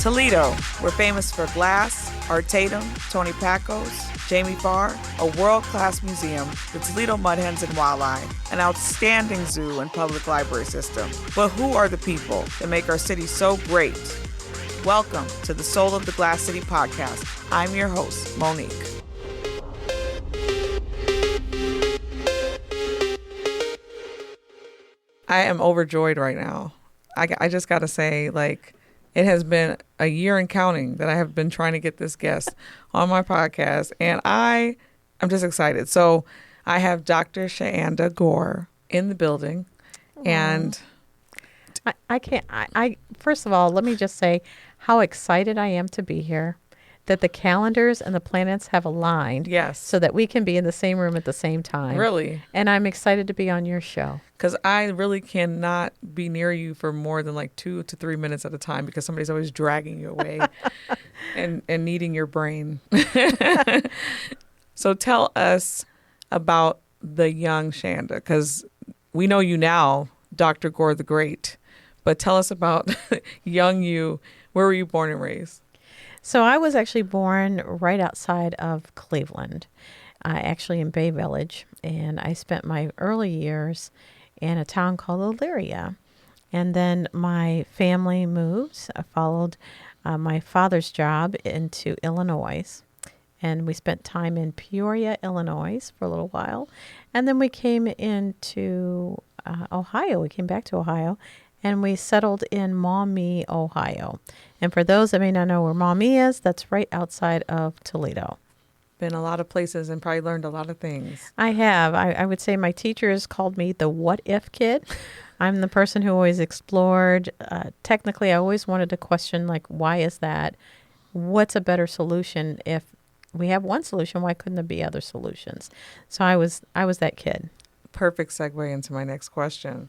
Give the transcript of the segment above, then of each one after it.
Toledo, we're famous for glass, Art Tatum, Tony Pacos, Jamie Farr, a world-class museum, the Toledo Mud Hens and Wildlife, an outstanding zoo and public library system. But who are the people that make our city so great? Welcome to the Soul of the Glass City podcast. I'm your host, Monique. I am overjoyed right now. I just got to say, it has been a year and counting that I have been trying to get this guest on my podcast, and I'm just excited. So I have Dr. Shanda Gore in the building, and I first of all, let me just say how excited I am to be here, that the calendars and the planets have aligned. Yes. So that we can be in the same room at the same time. Really? And I'm excited to be on your show. Because I really cannot be near you for more than 2 to 3 minutes at a time because somebody's always dragging you away and needing your brain. So tell us about the young Shanda, because we know you now, Dr. Gore the Great, but tell us about young you. Where were you born and raised? So I was actually born right outside of Cleveland, actually in Bay Village, and I spent my early years in a town called Elyria. And then my family moved. I followed my father's job into Illinois, and we spent time in Peoria, Illinois for a little while. And then we came into Ohio. We came back to Ohio, and we settled in Maumee, Ohio. And for those that may not know where Maumee is, that's right outside of Toledo. Been a lot of places and probably learned a lot of things. I have. I would say my teachers called me the what if kid. I'm the person who always explored. Technically, I always wanted to question, why is that? What's a better solution? If we have one solution, why couldn't there be other solutions? So I was that kid. Perfect segue into my next question.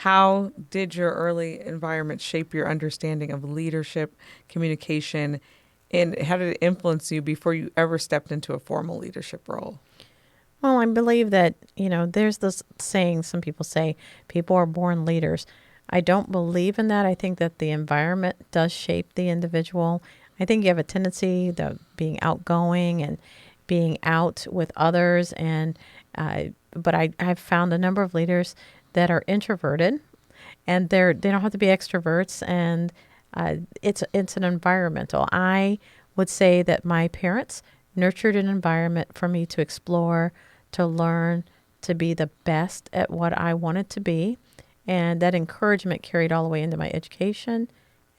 How did your early environment shape your understanding of leadership, communication, and how did it influence you before you ever stepped into a formal leadership role? Well, I believe that, there's this saying, some people say, people are born leaders. I don't believe in that. I think that the environment does shape the individual. I think you have a tendency to being outgoing and being out with others. But I've found a number of leaders that are introverted, and they don't have to be extroverts, and it's an environmental. I would say that my parents nurtured an environment for me to explore, to learn, to be the best at what I wanted to be, and that encouragement carried all the way into my education,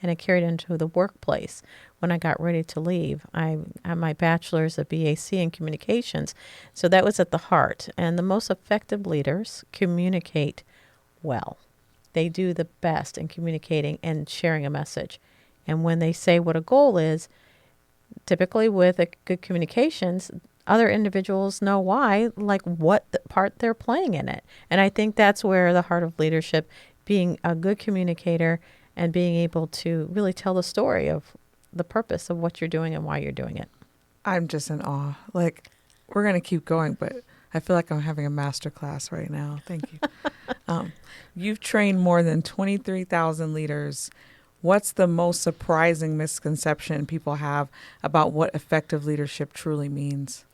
and it carried into the workplace. When I got ready to leave, I had my bachelor's of BAC in communications, so that was at the heart. And the most effective leaders communicate well. They do the best in communicating and sharing a message. And when they say what a goal is, typically with good communications, other individuals know why, what part they're playing in it. And I think that's where the heart of leadership, being a good communicator and being able to really tell the story of the purpose of what you're doing and why you're doing it. I'm just in awe. We're going to keep going, but I feel like I'm having a master class right now. Thank you. You've trained more than 23,000 leaders. What's the most surprising misconception people have about what effective leadership truly means?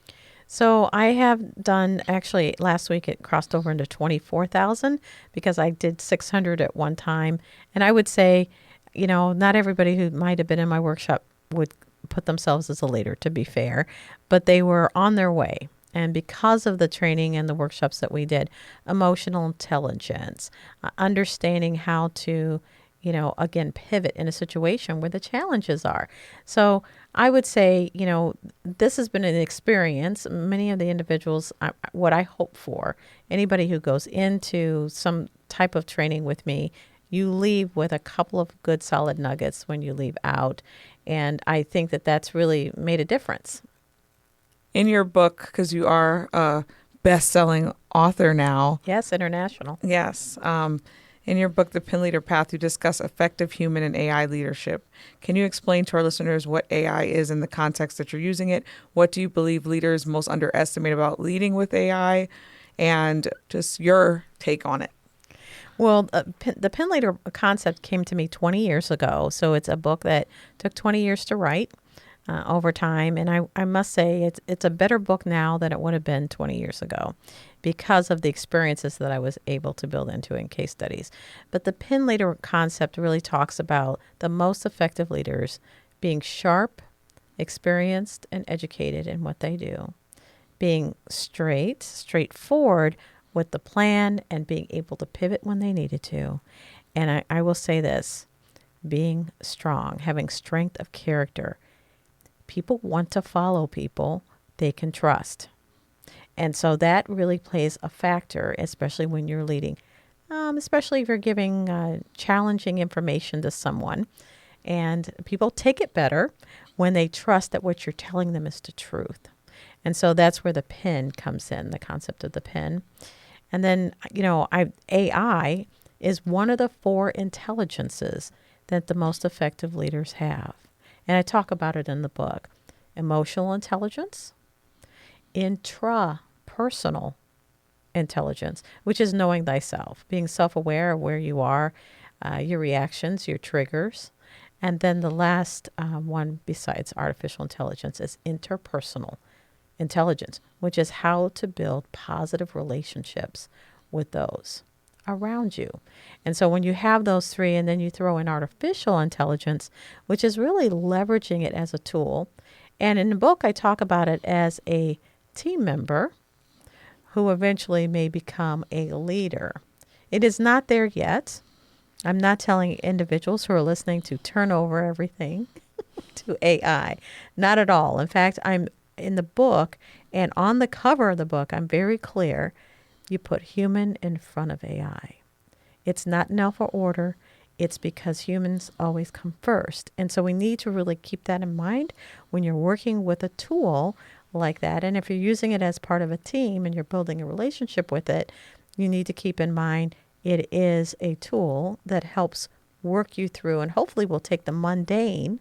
So I have done, actually last week it crossed over into 24,000 because I did 600 at one time. And I would say, not everybody who might have been in my workshop would put themselves as a leader, to be fair, but they were on their way. And because of the training and the workshops that we did, emotional intelligence, understanding how to, again, pivot in a situation where the challenges are. So I would say, this has been an experience. Many of the individuals, what I hope for, anybody who goes into some type of training with me, you leave with a couple of good solid nuggets when you leave out. And I think that that's really made a difference. In your book, because you are a best-selling author now. Yes, international. Yes. In your book, The PinLeader Path, you discuss effective human and AI leadership. Can you explain to our listeners what AI is in the context that you're using it? What do you believe leaders most underestimate about leading with AI? And just your take on it. Well, the PinLeader concept came to me 20 years ago. So it's a book that took 20 years to write over time. And I must say it's a better book now than it would have been 20 years ago because of the experiences that I was able to build into in case studies. But the PinLeader concept really talks about the most effective leaders being sharp, experienced, and educated in what they do, being straightforward with the plan, and being able to pivot when they needed to. And I will say this, being strong, having strength of character. People want to follow people they can trust. And so that really plays a factor, especially when you're leading, especially if you're giving challenging information to someone. And people take it better when they trust that what you're telling them is the truth. And so that's where the pin comes in, the concept of the pin. And then, AI is one of the 4 intelligences that the most effective leaders have. And I talk about it in the book. Emotional intelligence, intrapersonal intelligence, which is knowing thyself, being self-aware of where you are, your reactions, your triggers. And then the last one besides artificial intelligence is interpersonal intelligence, which is how to build positive relationships with those around you. And so when you have those 3 and then you throw in artificial intelligence, which is really leveraging it as a tool. And in the book, I talk about it as a team member who eventually may become a leader. It is not there yet. I'm not telling individuals who are listening to turn over everything to AI. Not at all. In fact, I'm in the book, and on the cover of the book, I'm very clear. You put human in front of AI. It's not in alpha order. It's because humans always come first. And so we need to really keep that in mind when you're working with a tool like that. And if you're using it as part of a team and you're building a relationship with it, you need to keep in mind it is a tool that helps work you through and hopefully will take the mundane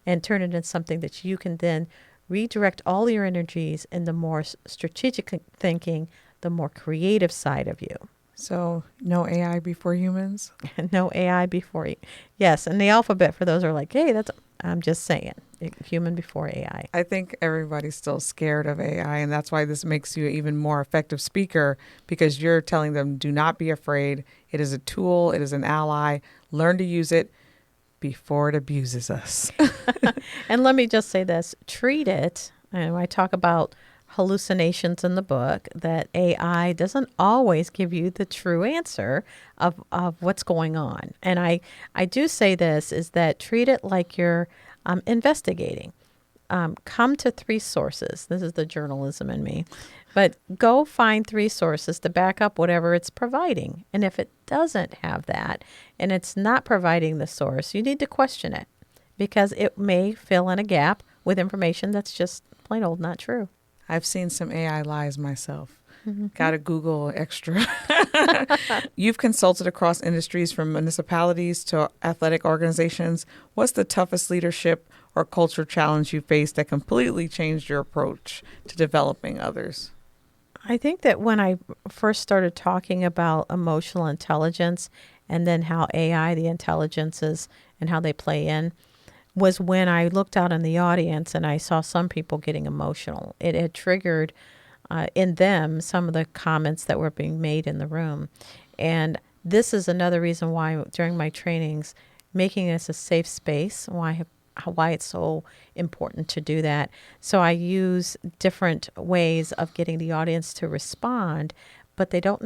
and turn it into something that you can then redirect all your energies in the more strategic thinking, the more creative side of you. So no AI before humans? No AI before you. Yes, and the alphabet for those are like, hey, I'm just saying, human before AI. I think everybody's still scared of AI, and that's why this makes you an even more effective speaker, because you're telling them, do not be afraid. It is a tool. It is an ally. Learn to use it before it abuses us. And let me just say this, treat it, and I talk about hallucinations in the book, that AI doesn't always give you the true answer of what's going on. And I do say this, is that treat it like you're investigating. Come to 3 sources. This is the journalism in me. But go find 3 sources to back up whatever it's providing. And if it doesn't have that, and it's not providing the source, you need to question it, because it may fill in a gap with information that's just plain old not true. I've seen some AI lies myself. Mm-hmm. Got to Google extra. You've consulted across industries from municipalities to athletic organizations. What's the toughest leadership or culture challenge you faced that completely changed your approach to developing others? I think that when I first started talking about emotional intelligence and then how AI, the intelligences, and how they play in, was when I looked out in the audience and I saw some people getting emotional. It had triggered in them some of the comments that were being made in the room. And this is another reason why during my trainings, making this a safe space, why it's so important to do that. So I use different ways of getting the audience to respond, but they don't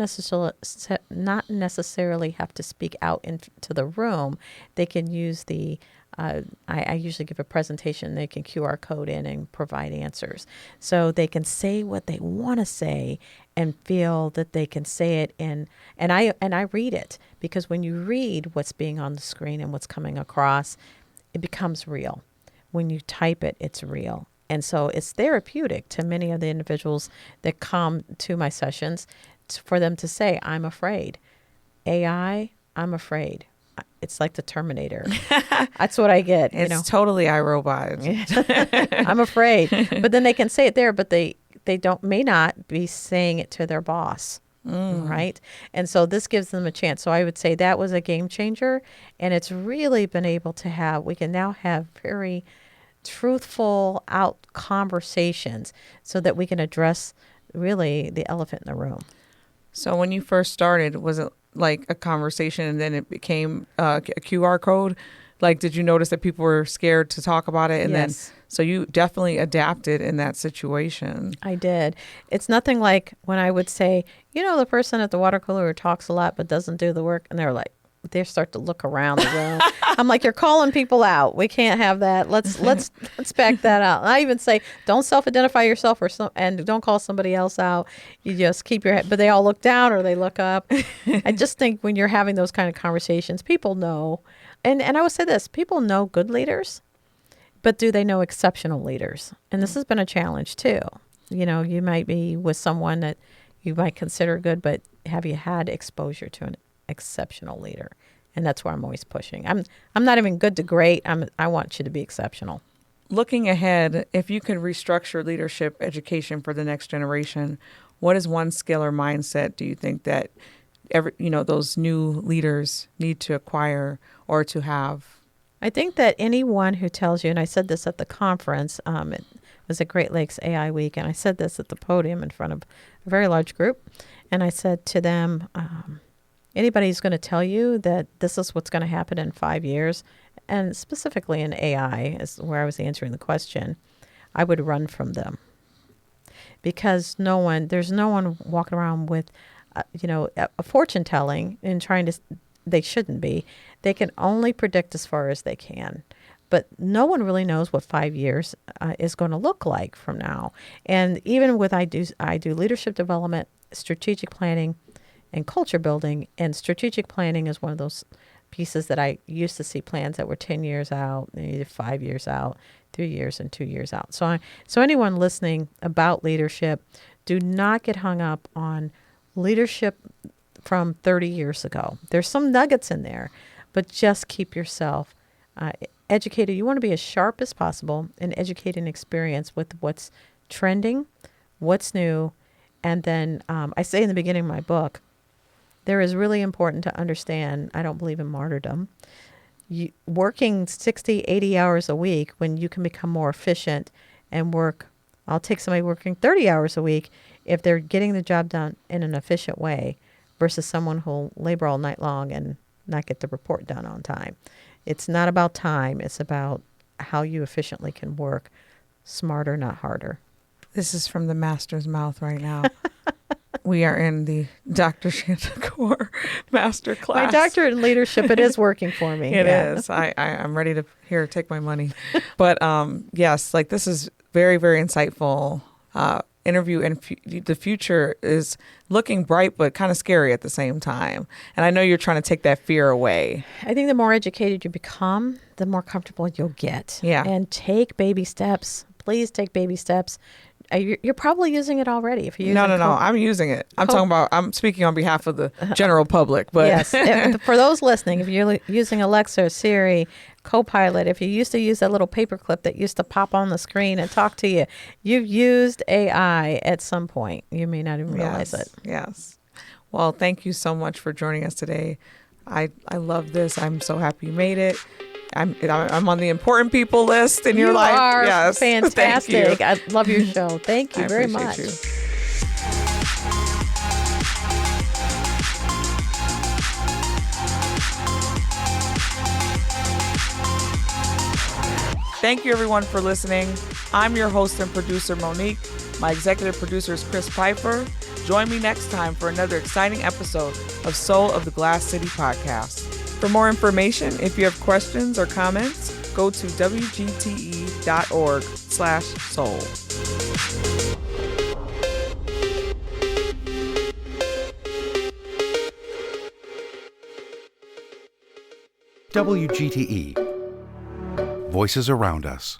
not necessarily have to speak out into the room. They can use the I usually give a presentation. They can QR code in and provide answers. So they can say what they want to say and feel that they can say it and I read it, because when you read what's being on the screen and what's coming across, it becomes real. When you type it, it's real. And so it's therapeutic to many of the individuals that come to my sessions for them to say, I'm afraid. AI, I'm afraid. It's like the Terminator. That's what I get. It's totally iRobot. I'm afraid. But then they can say it there, but they may not be saying it to their boss. right? And so this gives them a chance. So I would say that was a game changer. And it's really been able to we can now have very truthful out conversations so that we can address really the elephant in the room. So when you first started, was it like a conversation and then it became a QR code? Like, did you notice that people were scared to talk about it? And Yes. then, so you definitely adapted in that situation. I did. It's nothing like when I would say, the person at the water cooler who talks a lot but doesn't do the work, and they're like, they start to look around the room. I'm like, you're calling people out. We can't have that. Let's back that out. And I even say, don't self-identify yourself and don't call somebody else out. You just keep your head. But they all look down or they look up. I just think when you're having those kind of conversations, people know. And I would say this: people know good leaders, but do they know exceptional leaders? And this has been a challenge too. You might be with someone that you might consider good, but have you had exposure to an exceptional leader? And that's where I'm always pushing. I'm not even good to great. I want you to be exceptional. Looking ahead, if you could restructure leadership education for the next generation, what is one skill or mindset do you think that those new leaders need to acquire or to have? I think that anyone who tells you, and I said this at the conference, it was at Great Lakes AI Week, and I said this at the podium in front of a very large group, and I said to them, anybody who's going to tell you that this is what's going to happen in 5 years, and specifically in AI is where I was answering the question, I would run from them. Because there's no one walking around with, a fortune telling and they shouldn't be. They can only predict as far as they can. But no one really knows what 5 years is going to look like from now. And even with I do leadership development, strategic planning, and culture building. And strategic planning is one of those pieces that I used to see plans that were 10 years out, 5 years out, 3 years, and 2 years out. So anyone listening about leadership, do not get hung up on leadership from 30 years ago. There's some nuggets in there, but just keep yourself educated. You want to be as sharp as possible and educate and experience with what's trending, what's new. And then I say in the beginning of my book, there is really important to understand, I don't believe in martyrdom. Working 60, 80 hours a week when you can become more efficient and I'll take somebody working 30 hours a week if they're getting the job done in an efficient way versus someone who'll labor all night long and not get the report done on time. It's not about time. It's about how you efficiently can work smarter, not harder. This is from the master's mouth right now. We are in the Dr. Shanda Gore master class. My doctorate in leadership, it is working for me. It is. I'm ready to take my money. But yes, this is very, very insightful interview. And the future is looking bright, but kind of scary at the same time. And I know you're trying to take that fear away. I think the more educated you become, the more comfortable you'll get. Yeah. And take baby steps. Please take baby steps. You're probably using it already. If you No, I'm using it. I'm speaking on behalf of the general public. But yes, for those listening, if you're using Alexa, Siri, Copilot, if you used to use that little paperclip that used to pop on the screen and talk to you, you've used AI at some point. You may not even realize it. Yes. Well, thank you so much for joining us today. I love this. I'm so happy you made it. I'm on the important people list in your life. You are yes. fantastic. I love your show. Thank you very much. You. Thank you, everyone, for listening. I'm your host and producer, Monique. My executive producer is Chris Piper. Join me next time for another exciting episode of Soul of the Glass City podcast. For more information, if you have questions or comments, go to wgte.org/soul. WGTE. Voices around us.